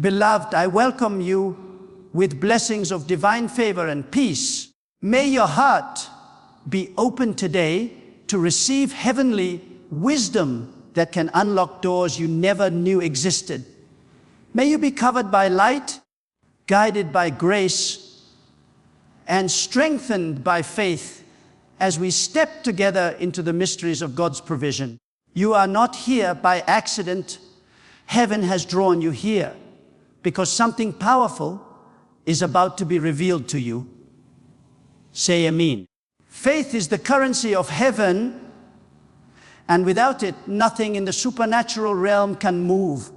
Beloved, I welcome you with blessings of divine favor and peace. May your heart be open today to receive heavenly wisdom that can unlock doors you never knew existed. May you be covered by light, guided by grace, and strengthened by faith as we step together into the mysteries of God's provision. You are not here by accident. Heaven has drawn you here because something powerful is about to be revealed to you. Say Ameen. Faith is the currency of heaven, and without it, nothing in the supernatural realm can move.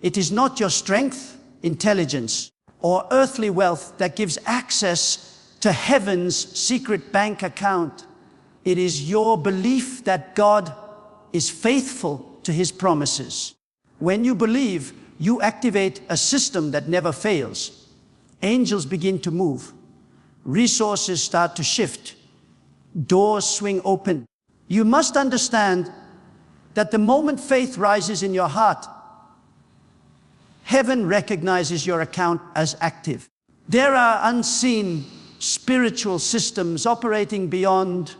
It is not your strength, intelligence, or earthly wealth that gives access to heaven's secret bank account. It is your belief that God is faithful to his promises. When you believe, you activate a system that never fails. Angels begin to move. Resources start to shift. Doors swing open. You must understand that the moment faith rises in your heart, heaven recognizes your account as active. There are unseen spiritual systems operating beyond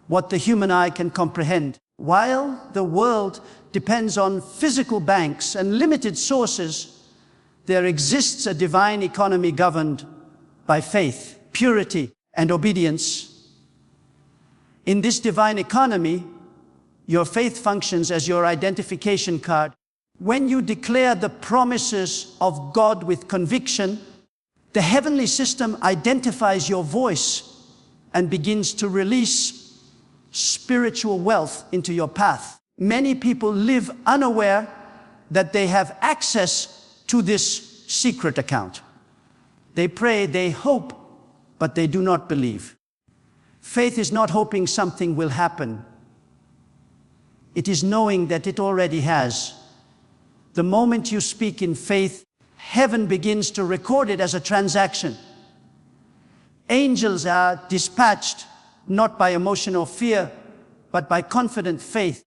what the human eye can comprehend. While the world depends on physical banks and limited sources, there exists a divine economy governed by faith, purity, and obedience. In this divine economy, your faith functions as your identification card. When you declare the promises of God with conviction, the heavenly system identifies your voice and begins to release spiritual wealth into your path. Many people live unaware that they have access to this secret account. They pray, they hope, but they do not believe. Faith is not hoping something will happen. It is knowing that it already has. The moment you speak in faith, heaven begins to record it as a transaction. Angels are dispatched not by emotional fear, but by confident faith.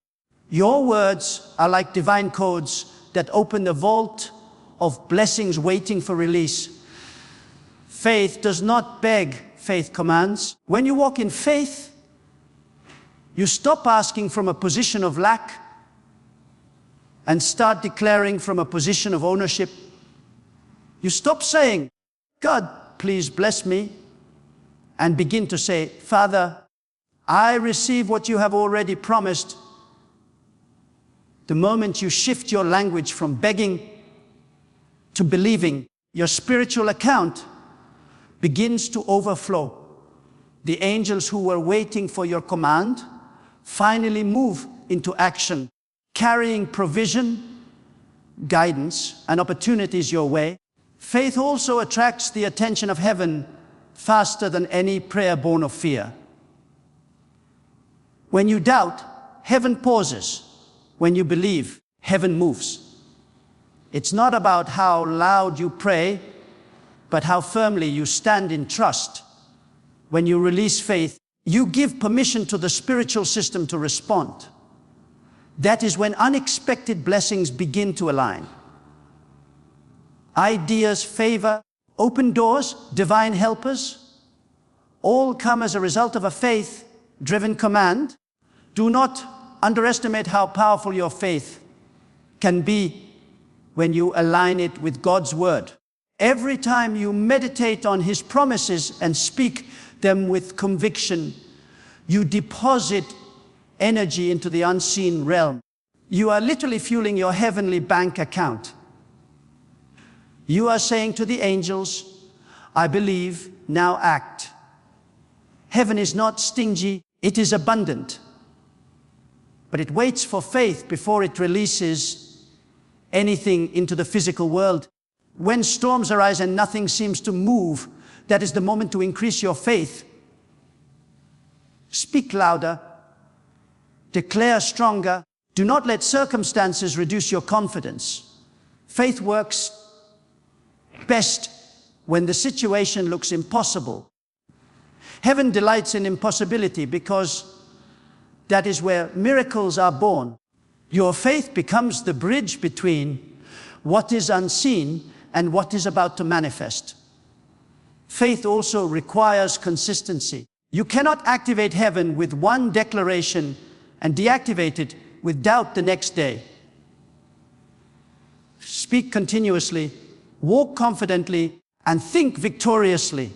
Your words are like divine codes that open the vault of blessings waiting for release. Faith does not beg, faith commands. When you walk in faith, you stop asking from a position of lack and start declaring from a position of ownership. You stop saying, God, please bless me, and begin to say, Father, I receive what you have already promised. The moment you shift your language from begging to believing, your spiritual account begins to overflow. The angels who were waiting for your command finally move into action, carrying provision, guidance, and opportunities your way. Faith also attracts the attention of heaven faster than any prayer born of fear. When you doubt, heaven pauses. When you believe, heaven moves. It's not about how loud you pray, but how firmly you stand in trust. When you release faith, you give permission to the spiritual system to respond. That is when unexpected blessings begin to align. Ideas, favor, open doors, divine helpers, all come as a result of a faith-driven command. Do not underestimate how powerful your faith can be when you align it with God's word. Every time you meditate on his promises and speak them with conviction, you deposit energy into the unseen realm. You are literally fueling your heavenly bank account. You are saying to the angels, I believe, now act. Heaven is not stingy, it is abundant. But it waits for faith before it releases anything into the physical world. When storms arise and nothing seems to move, that is the moment to increase your faith. Speak louder. Declare stronger. Do not let circumstances reduce your confidence. Faith works best when the situation looks impossible. Heaven delights in impossibility because that is where miracles are born. Your faith becomes the bridge between what is unseen, and what is about to manifest. Faith also requires consistency. You cannot activate heaven with one declaration and deactivate it with doubt the next day. Speak continuously, walk confidently, and think victoriously.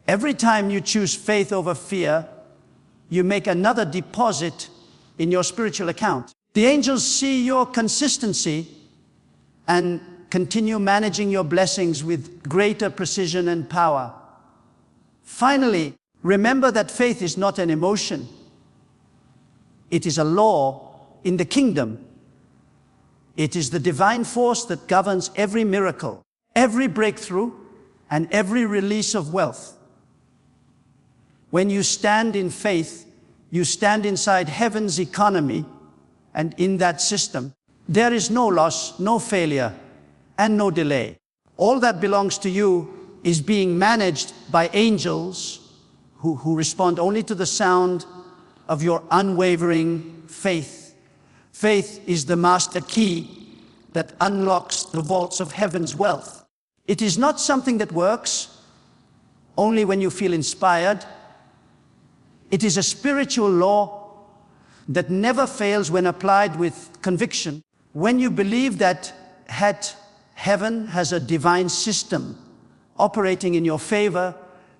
Every time you choose faith over fear, you make another deposit in your spiritual account. The angels see your consistency and continue managing your blessings with greater precision and power. Finally, remember that faith is not an emotion. It is a law in the kingdom. It is the divine force that governs every miracle, every breakthrough, and every release of wealth. When you stand in faith, you stand inside heaven's economy, and in that system, there is no loss, no failure, and no delay. All that belongs to you is being managed by angels who respond only to the sound of your unwavering faith. Faith is the master key that unlocks the vaults of heaven's wealth. It is not something that works only when you feel inspired. It is a spiritual law that never fails when applied with conviction. When you believe that heaven has a divine system operating in your favor,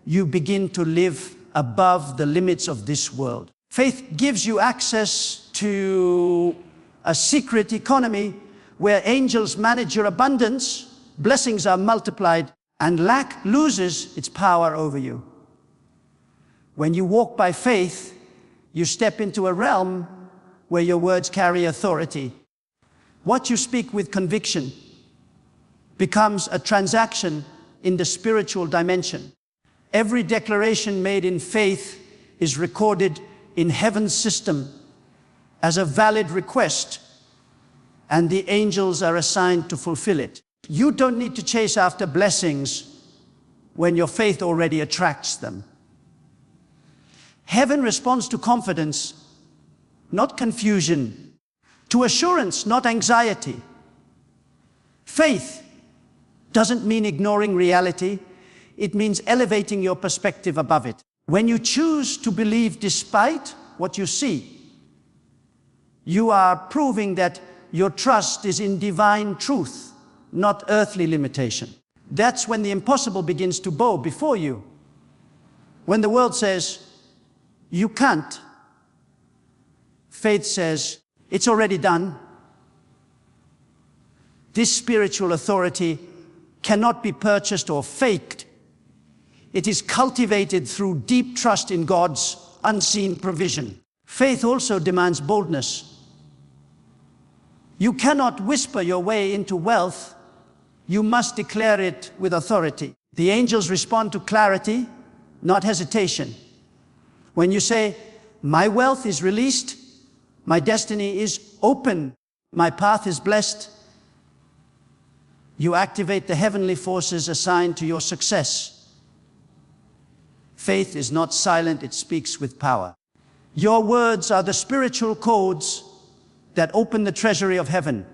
you begin to live above the limits of this world. Faith gives you access to a secret economy where angels manage your abundance, blessings are multiplied, and lack loses its power over you. When you walk by faith, you step into a realm where your words carry authority. What you speak with conviction becomes a transaction in the spiritual dimension. Every declaration made in faith is recorded in heaven's system as a valid request, and the angels are assigned to fulfill it. You don't need to chase after blessings when your faith already attracts them. Heaven responds to confidence, not confusion, to assurance, not anxiety. Faith doesn't mean ignoring reality. It means elevating your perspective above it. When you choose to believe despite what you see, you are proving that your trust is in divine truth, not earthly limitation. That's when the impossible begins to bow before you. When the world says, you can't, faith says, it's already done. This spiritual authority cannot be purchased or faked. It is cultivated through deep trust in God's unseen provision. Faith also demands boldness. You cannot whisper your way into wealth. You must declare it with authority. The angels respond to clarity, not hesitation. When you say, my wealth is released, my destiny is open, my path is blessed, you activate the heavenly forces assigned to your success. Faith is not silent, it speaks with power. Your words are the spiritual codes that open the treasury of heaven.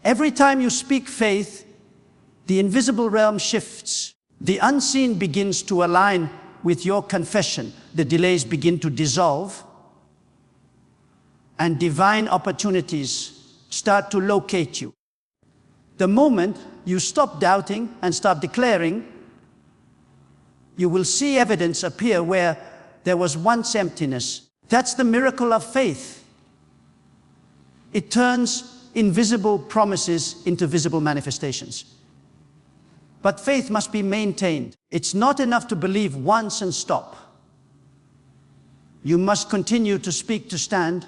Every time you speak faith, the invisible realm shifts. The unseen begins to align with your confession. The delays begin to dissolve, and divine opportunities start to locate you. The moment you stop doubting and start declaring, you will see evidence appear where there was once emptiness. That's the miracle of faith. It turns invisible promises into visible manifestations. But faith must be maintained. It's not enough to believe once and stop. You must continue to speak, to stand,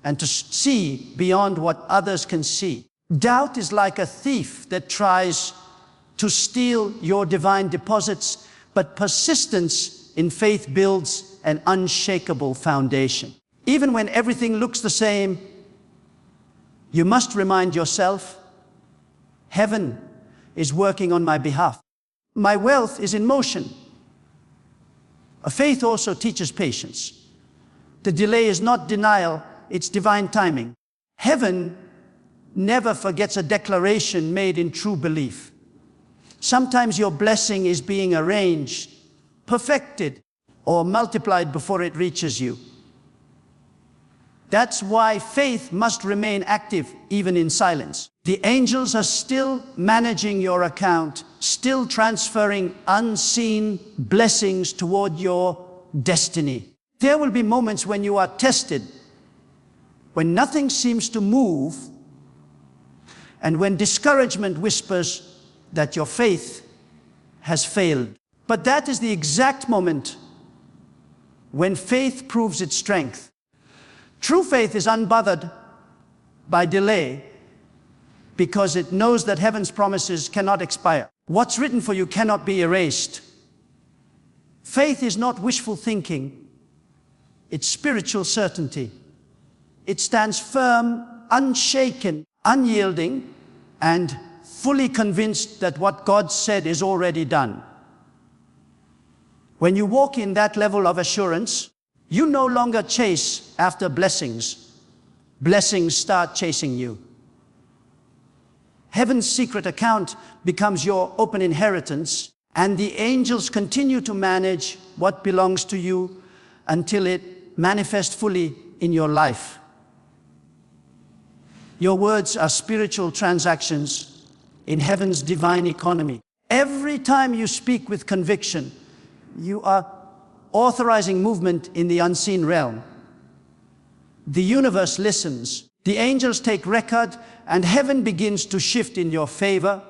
and to see beyond what others can see. Doubt is like a thief that tries to steal your divine deposits, but persistence in faith builds an unshakable foundation. Even when everything looks the same, you must remind yourself, heaven is working on my behalf. My wealth is in motion. Faith also teaches patience. The delay is not denial, it's divine timing. Heaven never forgets a declaration made in true belief. Sometimes your blessing is being arranged, perfected, or multiplied before it reaches you. That's why faith must remain active even in silence. The angels are still managing your account, still transferring unseen blessings toward your destiny. There will be moments when you are tested, when nothing seems to move, and when discouragement whispers that your faith has failed. But that is the exact moment when faith proves its strength. True faith is unbothered by delay because it knows that heaven's promises cannot expire. What's written for you cannot be erased. Faith is not wishful thinking. It's spiritual certainty. It stands firm, unshaken, unyielding, and fully convinced that what God said is already done. When you walk in that level of assurance, you no longer chase after blessings. Blessings start chasing you. Heaven's secret account becomes your open inheritance, and the angels continue to manage what belongs to you until it manifests fully in your life. Your words are spiritual transactions in heaven's divine economy. Every time you speak with conviction, you are authorizing movement in the unseen realm. The universe listens. The angels take record, and heaven begins to shift in your favor.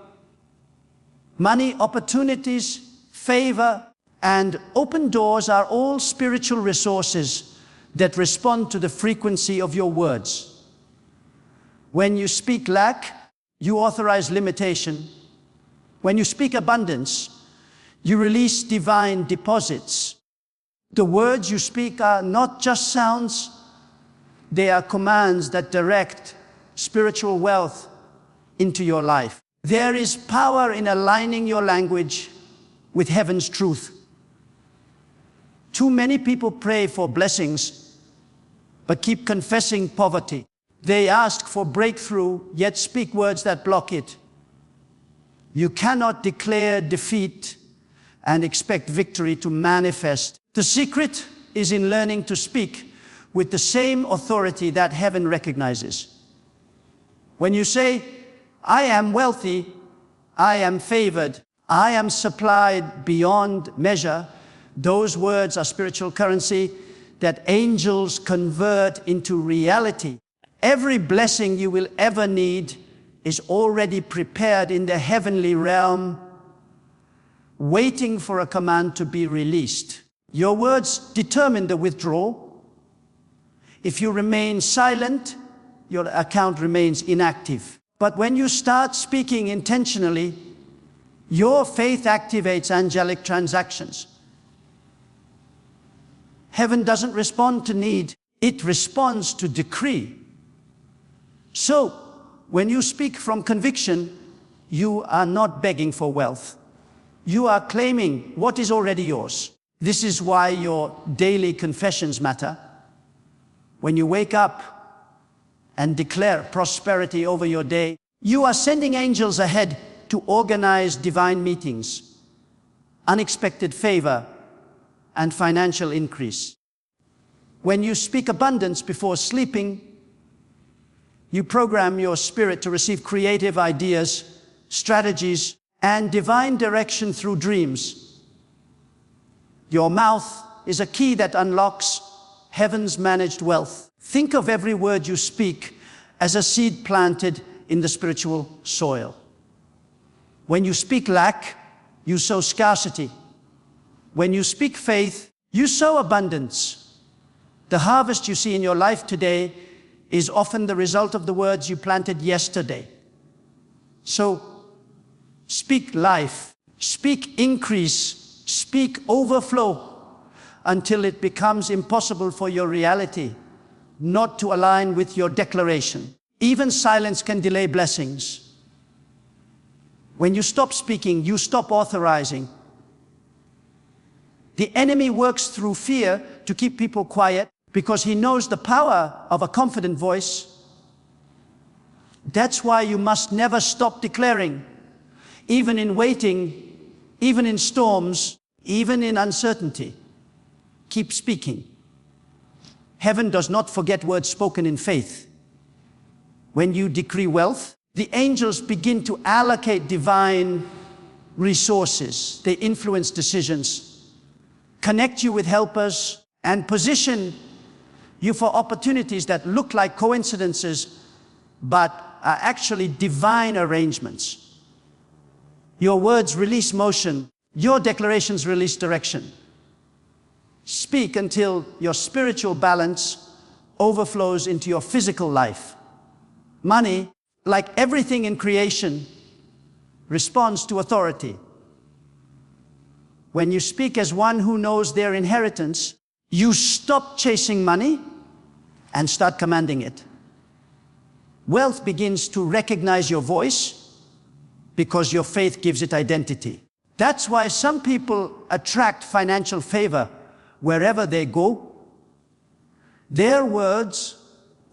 Money, opportunities, favor, and open doors are all spiritual resources that respond to the frequency of your words. When you speak lack, you authorize limitation. When you speak abundance, you release divine deposits. The words you speak are not just sounds, they are commands that direct spiritual wealth into your life. There is power in aligning your language with heaven's truth. Too many people pray for blessings, but keep confessing poverty. They ask for breakthrough, yet speak words that block it. You cannot declare defeat and expect victory to manifest. The secret is in learning to speak with the same authority that heaven recognizes. When you say, I am wealthy, I am favored, I am supplied beyond measure, those words are spiritual currency that angels convert into reality. Every blessing you will ever need is already prepared in the heavenly realm, waiting for a command to be released. Your words determine the withdrawal. If you remain silent, your account remains inactive. But when you start speaking intentionally, your faith activates angelic transactions. Heaven doesn't respond to need, it responds to decree. So, when you speak from conviction, you are not begging for wealth. You are claiming what is already yours. This is why your daily confessions matter. When you wake up and declare prosperity over your day, you are sending angels ahead to organize divine meetings, unexpected favor, and financial increase. When you speak abundance before sleeping, you program your spirit to receive creative ideas, strategies, and divine direction through dreams. Your mouth is a key that unlocks heaven's managed wealth. Think of every word you speak as a seed planted in the spiritual soil. When you speak lack, you sow scarcity. When you speak faith, you sow abundance. The harvest you see in your life today is often the result of the words you planted yesterday. So, speak life, speak increase, speak overflow until it becomes impossible for your reality not to align with your declaration. Even silence can delay blessings. When you stop speaking, you stop authorizing. The enemy works through fear to keep people quiet because he knows the power of a confident voice. That's why you must never stop declaring, even in waiting, even in storms, even in uncertainty. Keep speaking. Heaven does not forget words spoken in faith. When you decree wealth, the angels begin to allocate divine resources. They influence decisions, connect you with helpers, and position you for opportunities that look like coincidences, but are actually divine arrangements. Your words release motion. Your declarations release direction. Speak until your spiritual balance overflows into your physical life. Money, like everything in creation, responds to authority. When you speak as one who knows their inheritance, you stop chasing money and start commanding it. Wealth begins to recognize your voice because your faith gives it identity. That's why some people attract financial favor wherever they go. Their words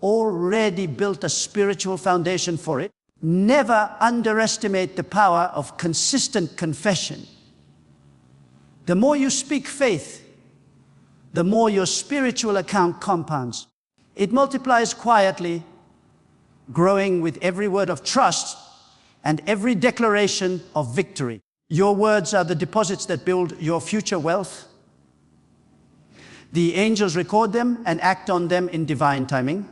already built a spiritual foundation for it. Never underestimate the power of consistent confession. The more you speak faith, the more your spiritual account compounds. It multiplies quietly, growing with every word of trust and every declaration of victory. Your words are the deposits that build your future wealth. The angels record them and act on them in divine timing.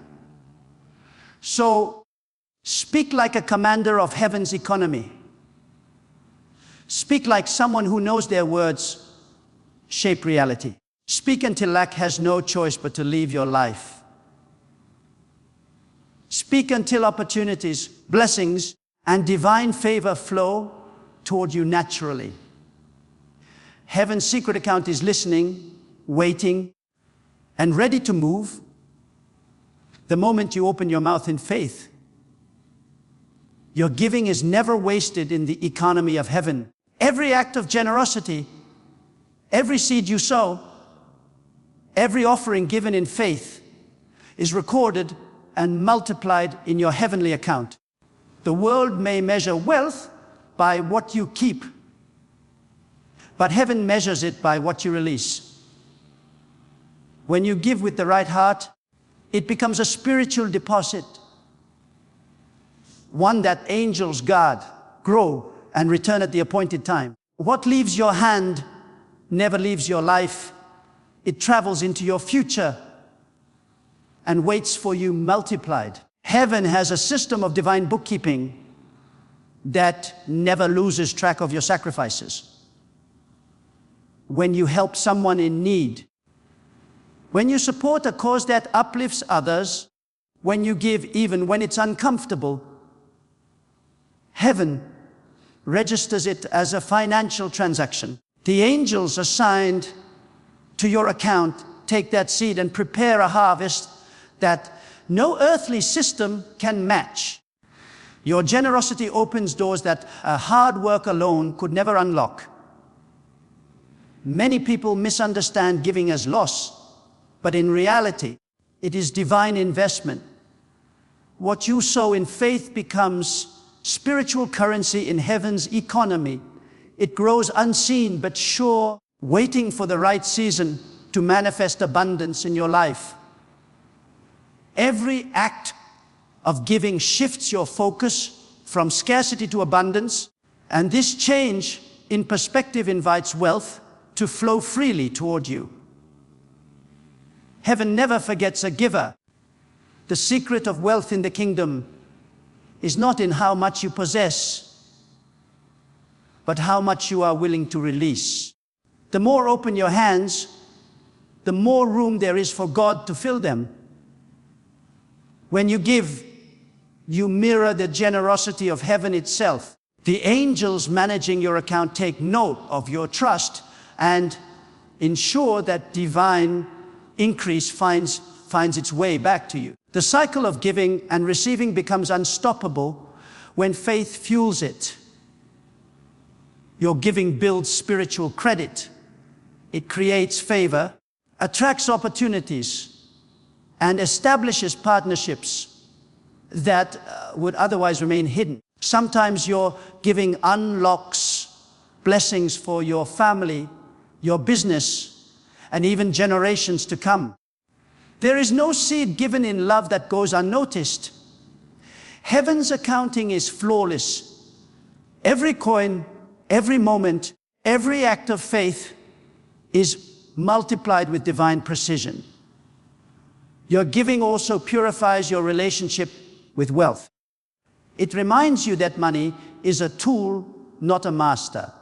So, speak like a commander of heaven's economy. Speak like someone who knows their words shape reality. Speak until lack has no choice but to leave your life. Speak until opportunities, blessings, and divine favor flow toward you naturally. Heaven's secret account is listening, waiting, and ready to move the moment you open your mouth in faith. Your giving is never wasted in the economy of heaven. Every act of generosity, every seed you sow, every offering given in faith is recorded and multiplied in your heavenly account. The world may measure wealth by what you keep, but heaven measures it by what you release. When you give with the right heart, it becomes a spiritual deposit, one that angels guard, grow, and return at the appointed time. What leaves your hand never leaves your life. It travels into your future and waits for you multiplied. Heaven has a system of divine bookkeeping that never loses track of your sacrifices. When you help someone in need, when you support a cause that uplifts others, when you give even when it's uncomfortable, heaven registers it as a financial transaction. The angels assigned to your account take that seed and prepare a harvest that no earthly system can match. Your generosity opens doors that hard work alone could never unlock. Many people misunderstand giving as loss, but in reality, it is divine investment. What you sow in faith becomes spiritual currency in heaven's economy. It grows unseen but sure, waiting for the right season to manifest abundance in your life. Every act of giving shifts your focus from scarcity to abundance, and this change in perspective invites wealth to flow freely toward you. Heaven never forgets a giver. The secret of wealth in the kingdom is not in how much you possess, but how much you are willing to release. The more open your hands, the more room there is for God to fill them. When you give, you mirror the generosity of heaven itself. The angels managing your account take note of your trust and ensure that divine increase finds its way back to you. The cycle of giving and receiving becomes unstoppable when faith fuels it. Your giving builds spiritual credit. It creates favor, attracts opportunities, and establishes partnerships that would otherwise remain hidden. Sometimes your giving unlocks blessings for your family, your business, and even generations to come. There is no seed given in love that goes unnoticed. Heaven's accounting is flawless. Every coin, every moment, every act of faith is multiplied with divine precision. Your giving also purifies your relationship with wealth. It reminds you that money is a tool, not a master.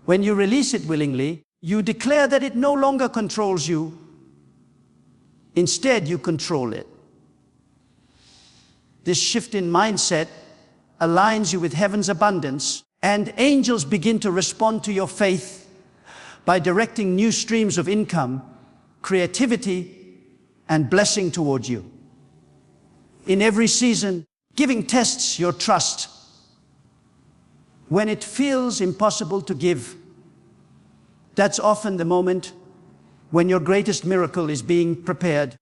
When you release it willingly, you declare that it no longer controls you. Instead, you control it. This shift in mindset aligns you with heaven's abundance, and angels begin to respond to your faith by directing new streams of income, creativity, and blessing toward you. In every season, giving tests your trust. When it feels impossible to give, that's often the moment when your greatest miracle is being prepared.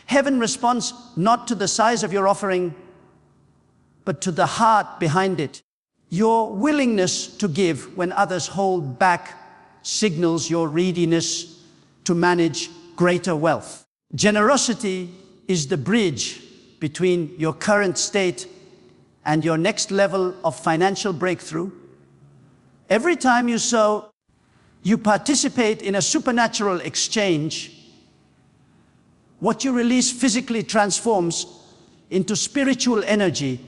Heaven responds not to the size of your offering, but to the heart behind it. Your willingness to give when others hold back signals your readiness to manage greater wealth. Generosity is the bridge between your current state and your next level of financial breakthrough. Every time you sow, you participate in a supernatural exchange. What you release physically transforms into spiritual energy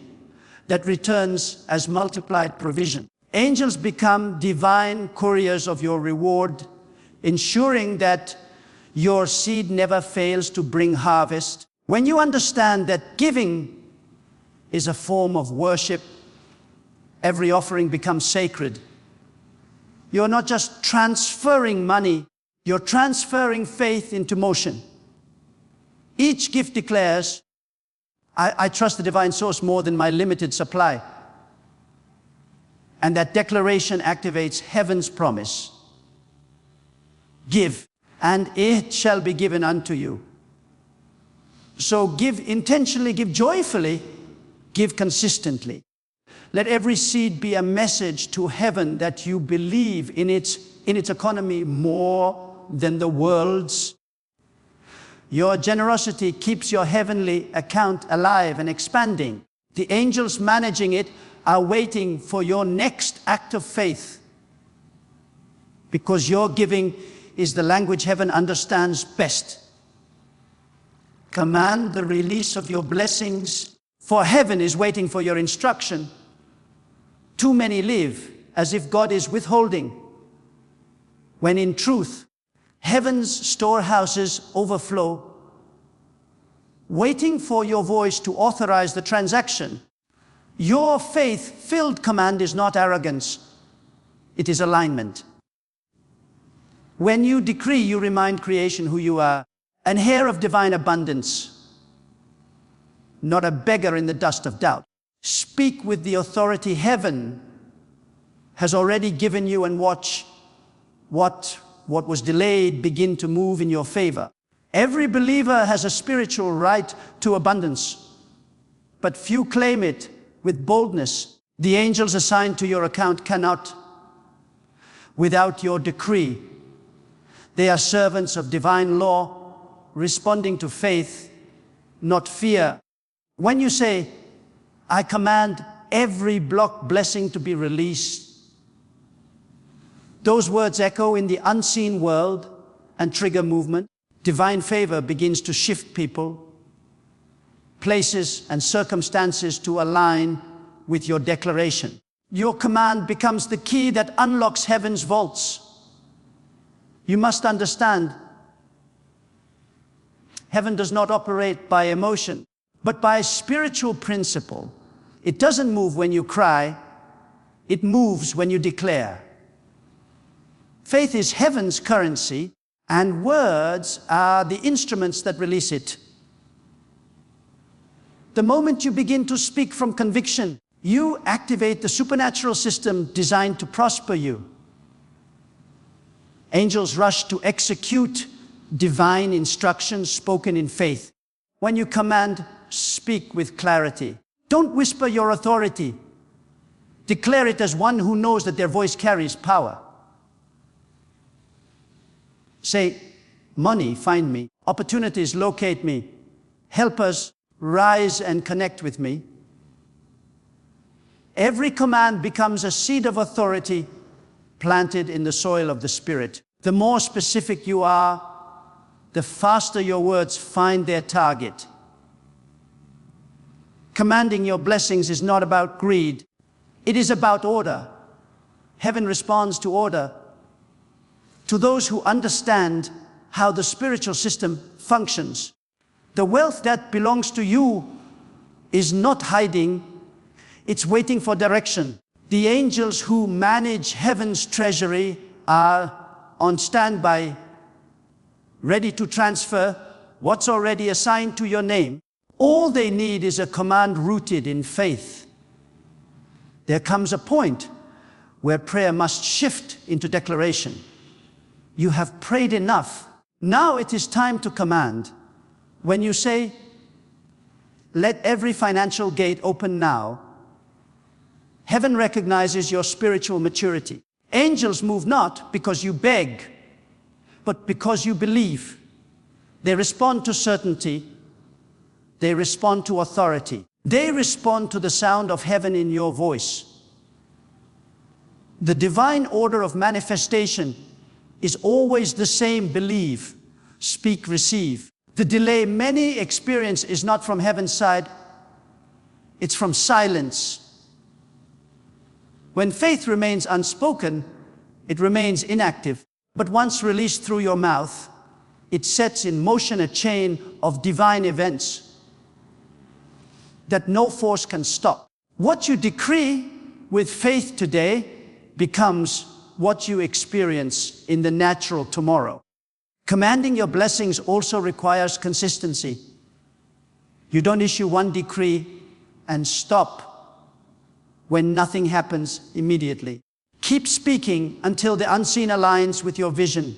that returns as multiplied provision. Angels become divine couriers of your reward, ensuring that your seed never fails to bring harvest. When you understand that giving is a form of worship, every offering becomes sacred. You're not just transferring money, you're transferring faith into motion. Each gift declares, I trust the divine source more than my limited supply. And that declaration activates heaven's promise. Give, and it shall be given unto you. So give intentionally, give joyfully, give consistently. Let every seed be a message to heaven that you believe in its economy more than the world's. Your generosity keeps your heavenly account alive and expanding. The angels managing it are waiting for your next act of faith, because your giving is the language heaven understands best. Command the release of your blessings, for heaven is waiting for your instruction. Too many live as if God is withholding, when in truth, heaven's storehouses overflow, waiting for your voice to authorize the transaction. Your faith-filled command is not arrogance, it is alignment. When you decree, you remind creation who you are, an heir of divine abundance, not a beggar in the dust of doubt. Speak with the authority heaven has already given you, and watch what was delayed begin to move in your favor. Every believer has a spiritual right to abundance, but few claim it with boldness. The angels assigned to your account cannot without your decree. They are servants of divine law, responding to faith, not fear. When you say, I command every block blessing to be released, those words echo in the unseen world and trigger movement. Divine favor begins to shift people, places, and circumstances to align with your declaration. Your command becomes the key that unlocks heaven's vaults. You must understand, heaven does not operate by emotion, but by spiritual principle. It doesn't move when you cry, it moves when you declare. Faith is heaven's currency, and words are the instruments that release it. The moment you begin to speak from conviction, you activate the supernatural system designed to prosper you. Angels rush to execute divine instructions spoken in faith. When you command speak with clarity. Don't whisper your authority. Declare it as one who knows that their voice carries power. Say, money, find me. Opportunities, locate me. Helpers, rise and connect with me. Every command becomes a seed of authority planted in the soil of the Spirit. The more specific you are, the faster your words find their target. Commanding your blessings is not about greed. It is about order. Heaven responds to order. To those who understand how the spiritual system functions. The wealth that belongs to you is not hiding, it's waiting for direction. The angels who manage heaven's treasury are on standby, ready to transfer what's already assigned to your name. All they need is a command rooted in faith. There comes a point where prayer must shift into declaration. You have prayed enough. Now it is time to command. When you say, let every financial gate open now, heaven recognizes your spiritual maturity. Angels move not because you beg, but because you believe. They respond to certainty. They respond to authority. They respond to the sound of heaven in your voice. The divine order of manifestation is always the same: believe, speak, receive. The delay many experience is not from heaven's side, it's from silence. When faith remains unspoken, it remains inactive. But once released through your mouth, it sets in motion a chain of divine events that no force can stop. What you decree with faith today becomes what you experience in the natural tomorrow. Commanding your blessings also requires consistency. You don't issue one decree and stop when nothing happens immediately. Keep speaking until the unseen aligns with your vision.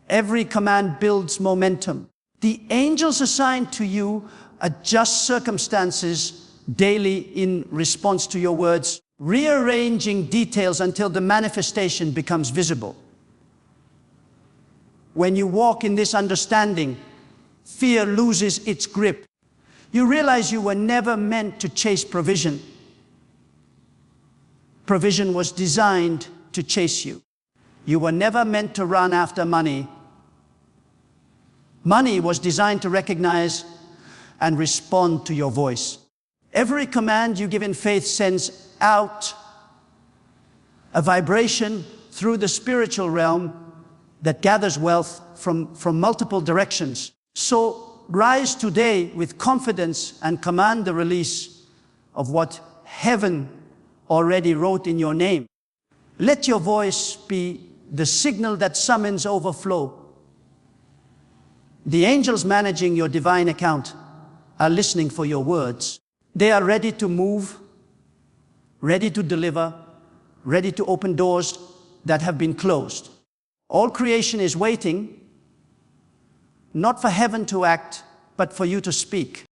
Every command builds momentum. The angels assigned to you adjust circumstances daily in response to your words, rearranging details until the manifestation becomes visible. When you walk in this understanding, fear loses its grip. You realize you were never meant to chase provision. Provision was designed to chase you. You were never meant to run after money. Money was designed to recognize and respond to your voice. Every command you give in faith sends out a vibration through the spiritual realm that gathers wealth from multiple directions. So rise today with confidence and command the release of what heaven already wrote in your name. Let your voice be the signal that summons overflow. The angels managing your divine account are listening for your words. They are ready to move, ready to deliver, ready to open doors that have been closed. All creation is waiting, not for heaven to act, but for you to speak.